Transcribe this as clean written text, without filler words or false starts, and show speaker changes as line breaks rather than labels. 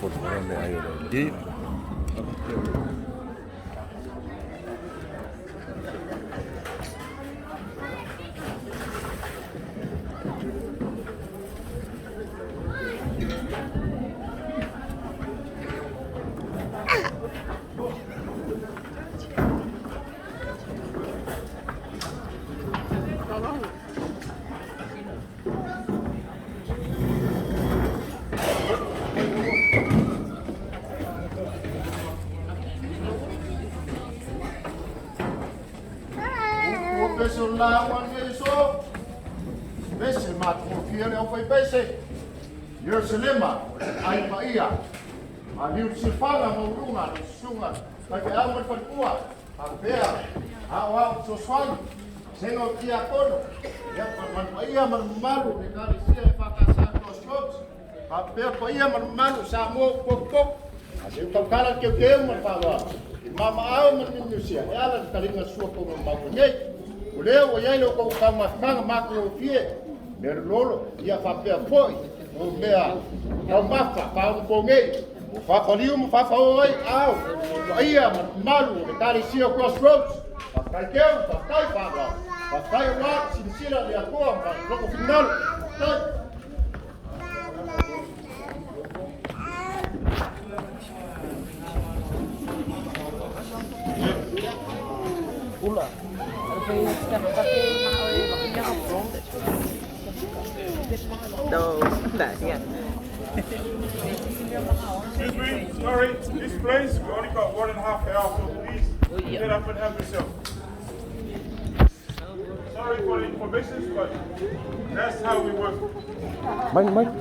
por donde hay aquí.
Bese la wan yeso. Bese mat mo kiele o fai bese. Yerusalema ai maia. A liu sifala mo runga sunga. Ka ke amo fa kua. A pea. A wa so swan. Sengo kia kono. Ya pa man maia man malu ne ka sia e fa ka sa to shots. A pea pa ia man malu sa mo pok pok. A se to kala ke mo fa wa. Mama au man ni sia. Ya la taringa sua ko mo ma nei. O leo o iai o kou kaumafanga mako o fie, me lolo, ia whapea poi, o mea kaumafa, kaumapongei, o whakaliu mo whakao ai au, o ia maru, o tari sio crossroads, whakai keu, whakai whakao, whakai o wā, sinisira le akoa, ma loko whinalu, tai.
Pula. No, not yet.
Excuse me, sorry, this place, we only got 1.5 hours, so please get up and help yourself. Sorry for the information, but that's how we work.
Mike.